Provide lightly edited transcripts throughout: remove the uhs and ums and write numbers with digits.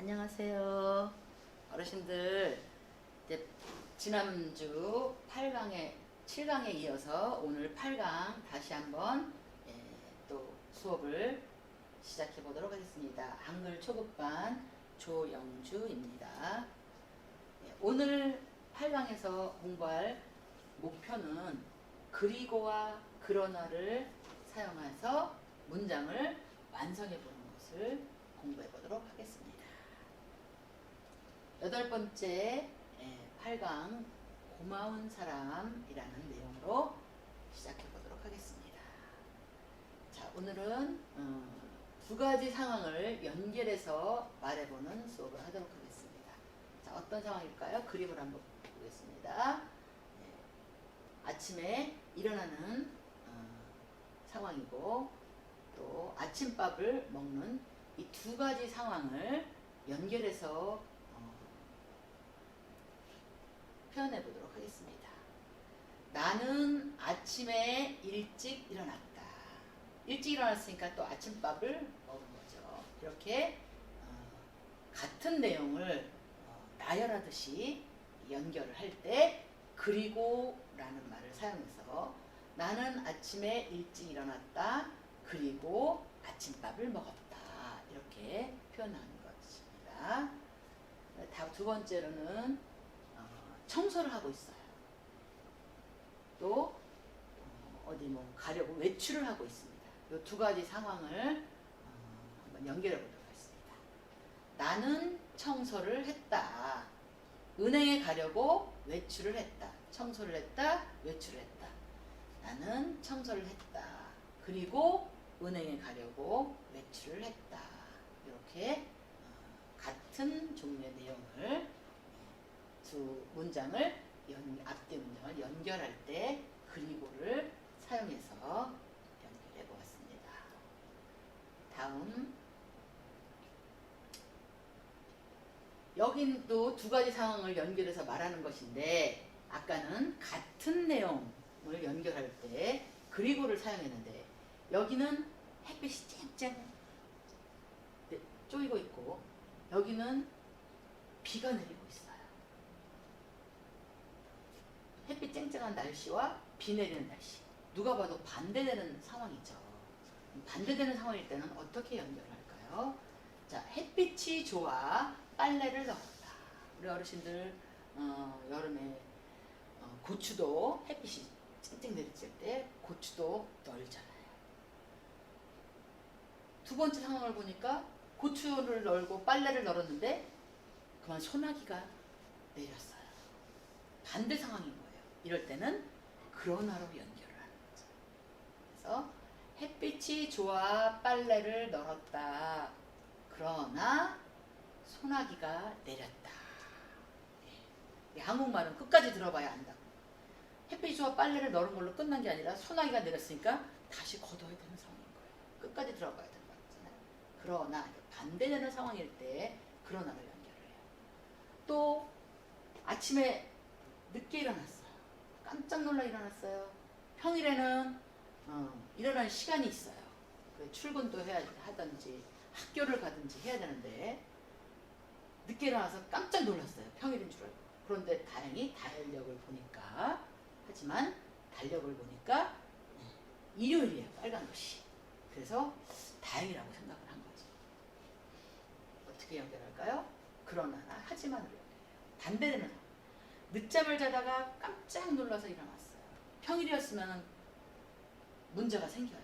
안녕하세요. 어르신들, 이제 지난주 8강에, 7강에 이어서 오늘 8강 다시 한번 또 수업을 시작해 보도록 하겠습니다. 한글 초급반 조영주입니다. 오늘 8강에서 공부할 목표는 그리고와 그러나를 사용해서 문장을 완성해 보는 것을 공부해 보도록 하겠습니다. 8번째 8강 고마운 사람이라는 내용으로 시작해 보도록 하겠습니다. 자, 오늘은 두 가지 상황을 연결해서 말해보는 수업을 하도록 하겠습니다. 자, 어떤 상황일까요? 그림을 한번 보겠습니다. 아침에 일어나는 상황이고 또 아침밥을 먹는 이 두 가지 상황을 연결해서 표현해 보도록 하겠습니다. 나는 아침에 일찍 일어났다. 일찍 일어났으니까 또 아침밥을 먹은 거죠. 이렇게 같은 내용을 나열하듯이 연결을 할 때 그리고 라는 말을 사용해서 나는 아침에 일찍 일어났다. 그리고 아침밥을 먹었다. 이렇게 표현하는 것입니다. 두 번째로는 청소를 하고 있어요. 또 어디 가려고 외출을 하고 있습니다. 이 두 가지 상황을 한번 연결해 보도록 하겠습니다. 나는 청소를 했다. 은행에 가려고 외출을 했다. 청소를 했다. 외출을 했다. 나는 청소를 했다. 그리고 은행에 가려고 외출을 했다. 이렇게 같은 종류의 내용을 두 문장을 앞뒤 문장을 연결할 때 그리고를 사용해서 연결해 보았습니다. 다음 여긴 또 두 가지 상황을 연결해서 말하는 것인데 아까는 같은 내용을 연결할 때 그리고를 사용했는데 여기는 햇빛이 쨍쨍 쪼이고 있고 여기는 비가 내리고 있어요. 햇빛 쨍쨍한 날씨와 비 내리는 날씨. 누가 봐도 반대되는 상황이죠. 반대되는 상황일 때는 어떻게 연결할까요? 자, 햇빛이 좋아 빨래를 널었다. 우리 어르신들 여름에 고추도 햇빛이 쨍쨍 내리칠 때 고추도 널잖아요. 두 번째 상황을 보니까 고추를 널고 빨래를 널었는데 그만 소나기가 내렸어요. 반대 상황인 거예요. 이럴 때는 그러나로 연결을 하는 거죠. 그래서 햇빛이 좋아 빨래를 널었다. 그러나 소나기가 내렸다. 한국말은 끝까지 들어봐야 안다고. 햇빛이 좋아 빨래를 널은 걸로 끝난 게 아니라 소나기가 내렸으니까 다시 걷어야 되는 상황인 거예요. 끝까지 들어봐야 되는 거잖아요. 그러나 반대되는 상황일 때 그러나를 연결을 해요. 또 아침에 늦게 일어났어요. 깜짝 놀라 일어났어요. 평일에는 일어나는 시간이 있어요. 출근도 해야 하든지 학교를 가든지 해야 되는데 늦게 일어나서 깜짝 놀랐어요. 평일인 줄 알고. 그런데 다행히 달력을 보니까 일요일이에요. 빨간 것이. 그래서 다행이라고 생각을 한 거죠. 어떻게 연결할까요? 그러나 하지만으로 연결해요. 반대되는 상황. 늦잠을 자다가 깜짝 놀라서 일어났어요. 평일이었으면 문제가 생겨요.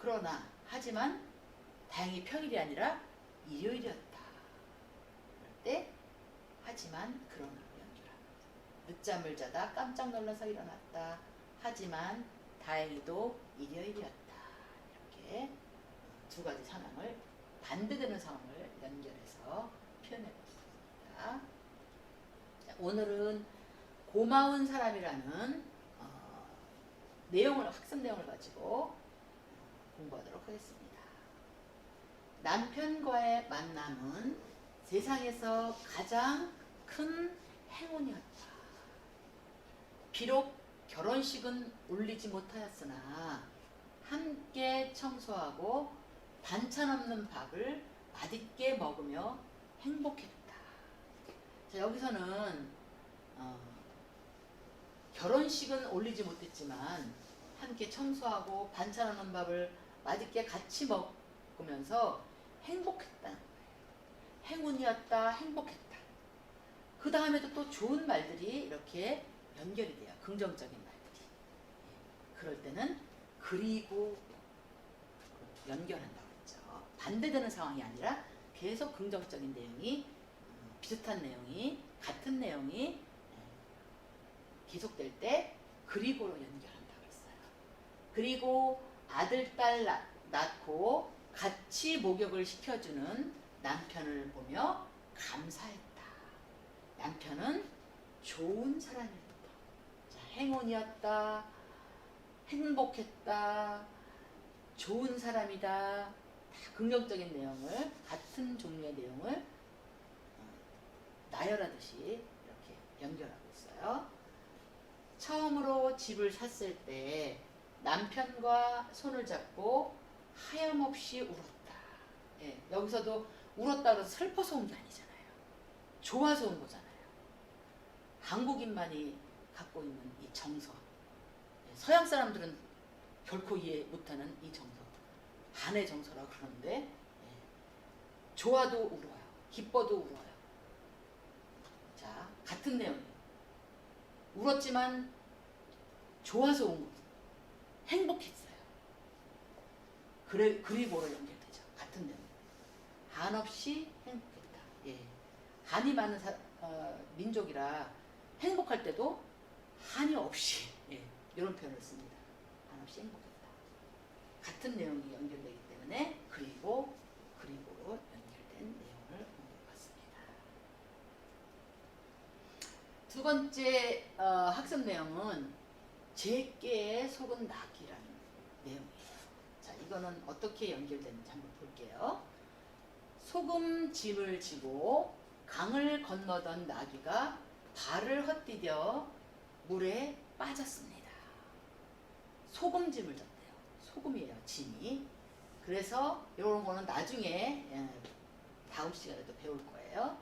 그러나 하지만 다행히 평일이 아니라 일요일이었다. 그럴 때 하지만 그러나로 연결합니다. 늦잠을 자다 깜짝 놀라서 일어났다. 하지만 다행히도 일요일이었다. 이렇게 두 가지 상황을 반대되는 상황을 연결해서 표현해 보겠습니다. 오늘은 고마운 사람이라는 학습 내용을 가지고 공부하도록 하겠습니다. 남편과의 만남은 세상에서 가장 큰 행운이었다. 비록 결혼식은 올리지 못하였으나 함께 청소하고 반찬 없는 밥을 맛있게 먹으며 행복했다. 자, 여기서는 결혼식은 올리지 못했지만 함께 청소하고 반찬하는 밥을 맛있게 같이 먹으면서 행복했다는 거예요. 행운이었다, 행복했다. 그 다음에도 또 좋은 말들이 이렇게 연결이 돼요. 긍정적인 말들이. 그럴 때는 그리고 연결한다고 했죠. 반대되는 상황이 아니라 계속 긍정적인 내용이 비슷한 내용이 같은 내용이 계속될 때 그리고로 연결한다고 했어요. 그리고 아들, 딸 낳고 같이 목욕을 시켜주는 남편을 보며 감사했다. 남편은 좋은 사람이었다. 자, 행운이었다. 행복했다. 좋은 사람이다. 다 긍정적인 내용을 같은 종류의 내용을 나열하듯이 이렇게 연결하고 있어요. 처음으로 집을 샀을 때 남편과 손을 잡고 하염없이 울었다. 예, 여기서도 울었다고 해서 슬퍼서 운 게 아니잖아요. 좋아서 운 거잖아요. 한국인만이 갖고 있는 이 정서. 예, 서양 사람들은 결코 이해 못하는 이 정서. 한의 정서라고 그러는데 예, 좋아도 울어요. 기뻐도 울어요. 자, 같은 내용이에요. 울었지만 좋아서 운 거죠. 행복했어요. 그리고로 연결되죠. 같은 내용. 한없이 행복했다. 예. 한이 많은 민족이라 행복할 때도 한이 없이 예, 이런 표현을 씁니다. 한없이 행복했다. 같은 내용이 연결되기 때문에 그리고로 연결된 내용을 본 것 같습니다. 두 번째 학습 내용은 제깨에 속은 낙이라는 내용이에요. 자, 이거는 어떻게 연결되는지 한번 볼게요. 소금 짐을 지고 강을 건너던 나귀가 발을 헛디뎌 물에 빠졌습니다. 소금 짐을 졌대요. 소금이에요, 짐이. 그래서 이런 거는 나중에 다음 시간에도 배울 거예요.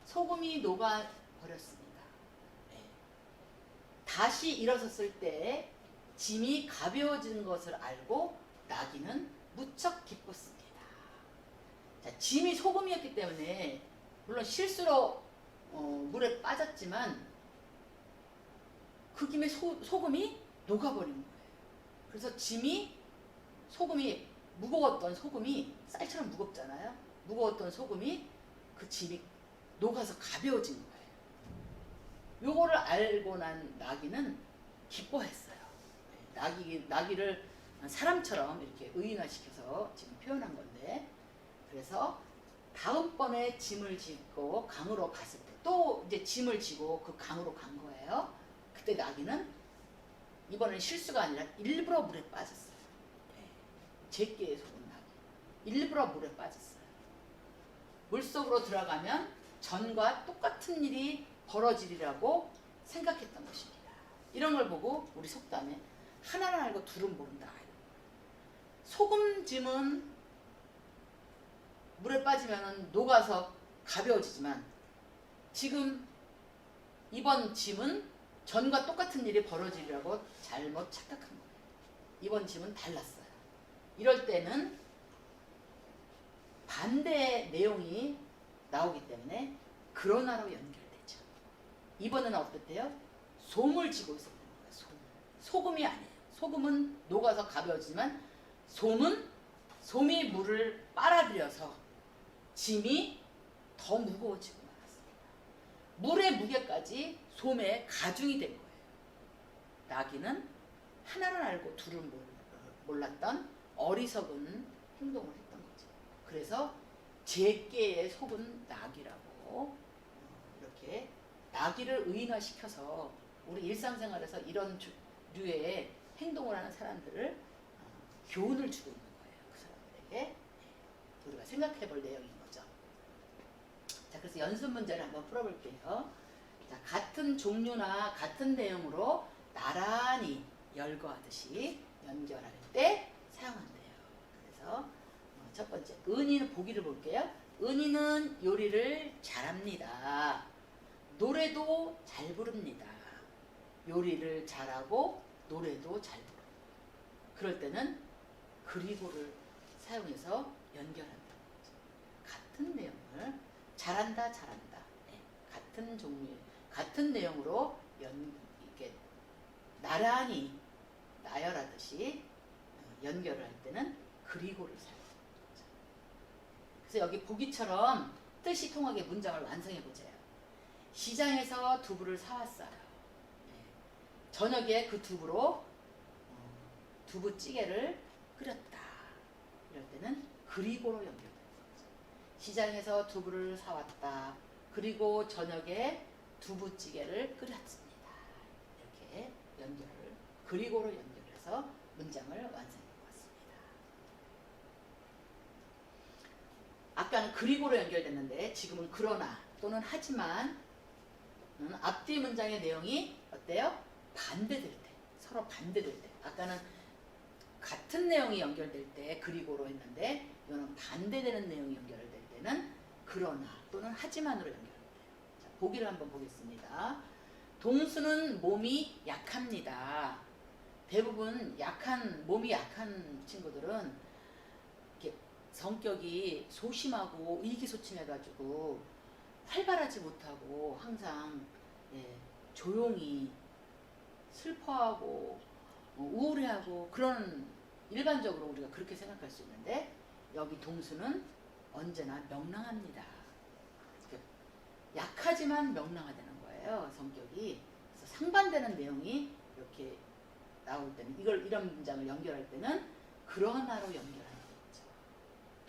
소금이 녹아버렸습니다. 다시 일어섰을 때 짐이 가벼워진 것을 알고 나귀는 무척 기뻤습니다. 자, 짐이 소금이었기 때문에 물론 실수로 물에 빠졌지만 그 김에 소금이 녹아버린 거예요. 그래서 소금이 무거웠던 소금이 쌀처럼 무겁잖아요. 무거웠던 소금이 그 짐이 녹아서 가벼워진 거예요. 요거를 알고 난 나귀는 기뻐했어요. 나귀를 사람처럼 이렇게 의인화시켜서 지금 표현한 건데, 그래서 다음번에 짐을 짓고 강으로 갔을 때 또 이제 짐을 지고 그 강으로 간 거예요. 그때 나귀는 이번엔 실수가 아니라 일부러 물에 빠졌어요. 제깨에 속은 나귀. 일부러 물에 빠졌어요. 물속으로 들어가면 전과 똑같은 일이 벌어지리라고 생각했던 것입니다. 이런 걸 보고 우리 속담에 하나는 알고 둘은 모른다. 소금짐은 물에 빠지면 녹아서 가벼워지지만 지금 이번 짐은 전과 똑같은 일이 벌어지리라고 잘못 착각한 거예요. 이번 짐은 달랐어요. 이럴 때는 반대의 내용이 나오기 때문에 그러나로 연결되죠. 이번에는 어땠대요? 솜을 지고 있었던 거예요. 소금이 아니에요. 소금은 녹아서 가벼워지지만 솜이 물을 빨아들여서 짐이 더 무거워지고 말았습니다. 물의 무게까지 솜에 가중이 된 거예요. 나귀는 하나는 알고 둘은 몰랐던 어리석은 행동을 했던 거죠. 그래서 제깨에 속은 나귀라고 이렇게 나귀를 의인화시켜서 우리 일상생활에서 이런 류의 행동을 하는 사람들을 교훈을 주고 있는 거예요. 그 사람들에게 우리가 생각해 볼 내용인 거죠. 자, 그래서 연습 문제를 한번 풀어볼게요. 자, 같은 종류나 같은 내용으로 나란히 열거하듯이 연결할 때 사용한대요. 그래서 첫 번째, 은희는 보기를 볼게요. 은희는 요리를 잘합니다. 노래도 잘 부릅니다. 요리를 잘하고 노래도 잘 부릅니다. 그럴 때는 그리고를 사용해서 연결한다. 같은 내용을 잘한다, 잘한다. 네, 같은 종류의 같은 내용으로 이렇게 나란히 나열하듯이 연결을 할 때는 그리고를 사용합니다. 그래서 여기 보기처럼 뜻이 통하게 문장을 완성해 보세요. 시장에서 두부를 사왔어요. 네. 저녁에 그 두부로 두부찌개를 끓였다. 이럴 때는 그리고로 연결되는 거죠. 시장에서 두부를 사왔다. 그리고 저녁에 두부찌개를 끓였습니다. 이렇게 연결을 그리고로 연결해서 문장을 완성해 보았습니다. 아까는 그리고로 연결됐는데 지금은 그러나 또는 하지만 앞뒤 문장의 내용이 어때요? 반대될 때, 서로 반대될 때. 아까는 같은 내용이 연결될 때 그리고로 했는데 이거는 반대되는 내용이 연결될 때는 그러나 또는 하지만으로 연결돼요. 자, 보기를 한번 보겠습니다. 동수는 몸이 약합니다. 대부분 몸이 약한 친구들은 이렇게 성격이 소심하고 의기소침해가지고 활발하지 못하고 항상 조용히 슬퍼하고 우울해하고 그런 일반적으로 우리가 그렇게 생각할 수 있는데 여기 동수는 언제나 명랑합니다. 약하지만 명랑하다는 거예요. 성격이. 그래서 상반되는 내용이 이렇게 나올 때는 이런 문장을 연결할 때는 그러나로 연결하는 거죠.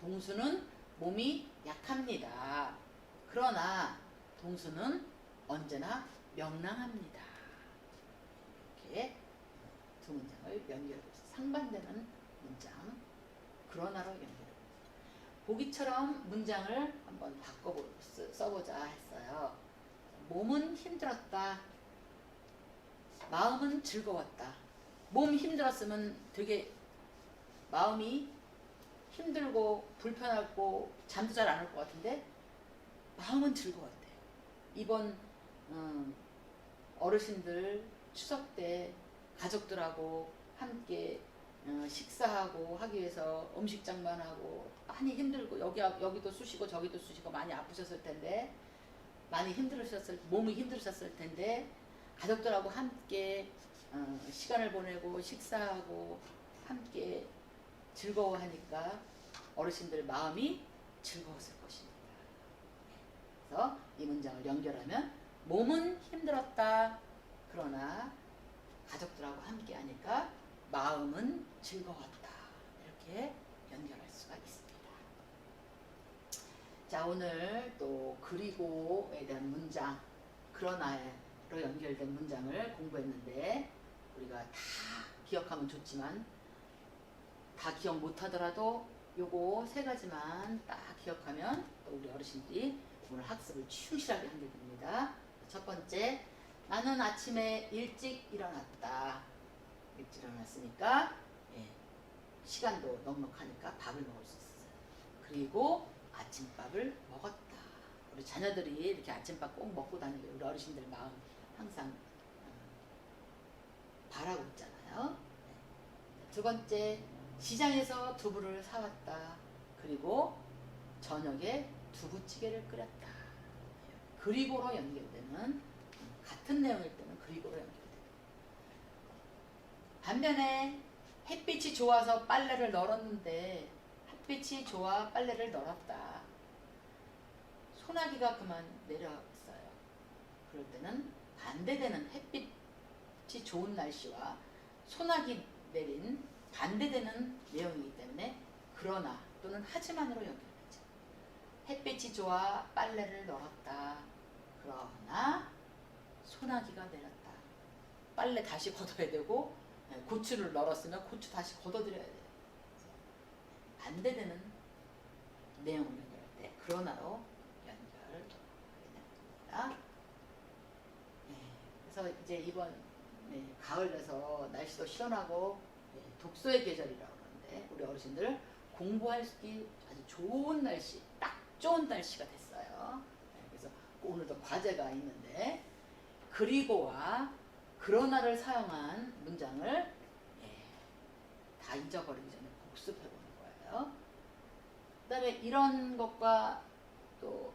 동수는 몸이 약합니다. 그러나 동수는 언제나 명랑합니다. 이렇게 두 문장을 연결해서 상반되는 문장 그러나로 연결합니다. 보기처럼 문장을 한번 써보자 했어요. 몸은 힘들었다. 마음은 즐거웠다. 몸 힘들었으면 되게 마음이 힘들고 불편하고 잠도 잘 안 올 것 같은데 마음은 즐거웠대요. 이번 어르신들 추석 때 가족들하고 함께 식사하고 하기 위해서 음식 장만하고 많이 힘들고 여기도 쑤시고 저기도 쑤시고 많이 아프셨을 텐데 몸이 힘들으셨을 텐데 가족들하고 함께 시간을 보내고 식사하고 함께 즐거워하니까 어르신들 마음이 즐거웠을 것입니다. 그래서 이 문장을 연결하면 몸은 힘들었다. 그러나 가족들하고 함께 하니까 마음은 즐거웠다. 이렇게 연결할 수가 있습니다. 자, 오늘 또 그리고에 대한 문장, 그러나로 연결된 문장을 공부했는데 우리가 다 기억하면 좋지만 다 기억 못하더라도 요거 세 가지만 딱 기억하면 또 우리 어르신들이 오늘 학습을 충실하게 하게 됩니다. 첫 번째, 나는 아침에 일찍 일어났다. 일찍 일어났으니까 시간도 넉넉하니까 밥을 먹을 수 있어요. 그리고 아침밥을 먹었다. 우리 자녀들이 이렇게 아침밥 꼭 먹고 다니게 우리 어르신들 마음 항상 바라고 있잖아요. 두 번째, 시장에서 두부를 사왔다. 그리고 저녁에 두부찌개를 끓였다. 그리고로 연결되는 같은 내용일 때는 그리고로 연결돼요. 반면에 햇빛이 좋아서 빨래를 널었는데 햇빛이 좋아 빨래를 널었다. 소나기가 그만 내렸어요. 그럴 때는 반대되는 햇빛이 좋은 날씨와 소나기 내린 반대되는 내용이기 때문에 그러나 또는 하지만으로 연결되죠. 햇빛이 좋아 빨래를 널었다. 그러나 소나기가 내렸다. 빨래 다시 걷어야 되고 고추를 널었으면 고추 다시 걷어들여야 돼요. 반대되는 내용을 연결할 때 그러나로 연결하게 됩니다. 그래서 이제 이번 가을에서 날씨도 시원하고 독서의 계절이라고 하는데 우리 어르신들 공부할 수 있기 아주 좋은 날씨, 딱 좋은 날씨가 됐어요. 그래서 오늘도 과제가 있는데 그리고와 그러나를 사용한 문장을 다 잊어버리기 전에 복습해 보는 거예요. 그 다음에 이런 것과 또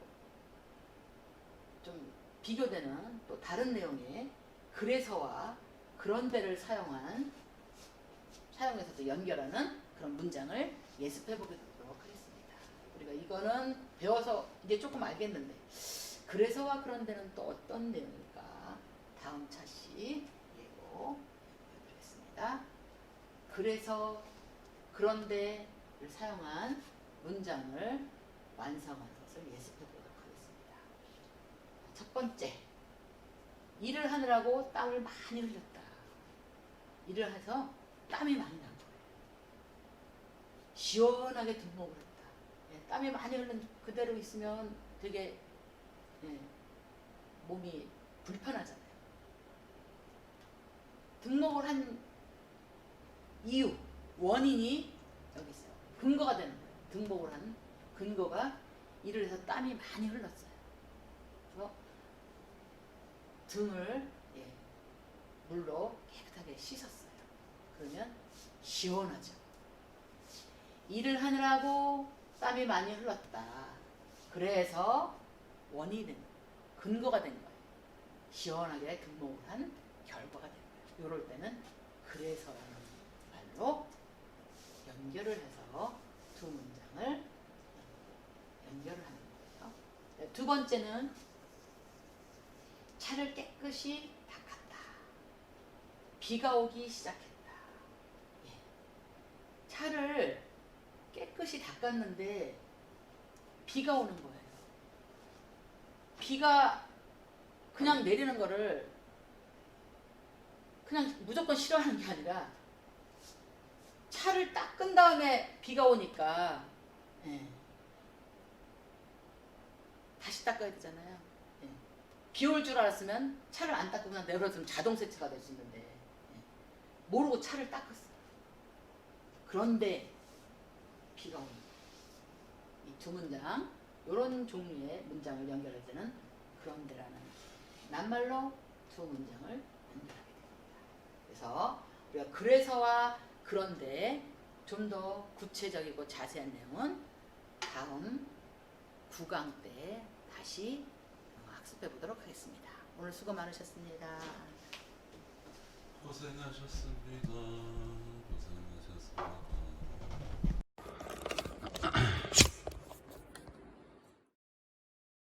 좀 비교되는 또 다른 내용의 그래서와 그런데를 사용해서 또 연결하는 그런 문장을 예습해 보도록 하겠습니다. 우리가 이거는 배워서 이제 조금 알겠는데 그래서와 그런데는 또 어떤 내용일까? 다음 차시 예고 보여드리겠습니다. 그래서 그런데를 사용한 문장을 완성하는 것을 예습해 보도록 하겠습니다. 첫 번째, 일을 하느라고 땀을 많이 흘렸다. 일을 해서 땀이 많이 난 거예요. 시원하게 등목을 했다. 땀이 많이 흐른 그대로 있으면 되게 몸이 불편하잖아요. 등목을 한 이유, 원인이 여기 있어요. 근거가 되는 거예요. 등목을 한 근거가 일을 해서 땀이 많이 흘렀어요. 그래서 등을 물로 깨끗하게 씻었어요. 그러면 시원하죠. 일을 하느라고 땀이 많이 흘렀다. 그래서 원인이 된 거예요. 근거가 된 거예요. 시원하게 등목을 한 결과가 된 거예요. 이럴 때는 그래서라는 말로 연결을 해서 두 문장을 연결을 하는 거예요. 두 번째는 차를 깨끗이 닦았다. 비가 오기 시작했다. 차를 깨끗이 닦았는데 비가 오는 거예요. 비가 그냥 내리는 거를 그냥 무조건 싫어하는 게 아니라 차를 닦은 다음에 비가 오니까 다시 닦아야 되잖아요. 비 올 줄 알았으면 차를 안 닦고 그냥 내버려두면 자동 세차가 될 수 있는데 모르고 차를 닦았어요. 그런데 비가 오는 거예요. 이 두 문장, 이런 종류의 문장을 연결할 때는 그런데라는 낱말로 두 문장을 연결하게 됩니다. 그래서 우리가 그래서와 그런데 좀 더 구체적이고 자세한 내용은 다음 9강 때 다시 학습해 보도록 하겠습니다. 오늘 수고 많으셨습니다. 고생하셨습니다.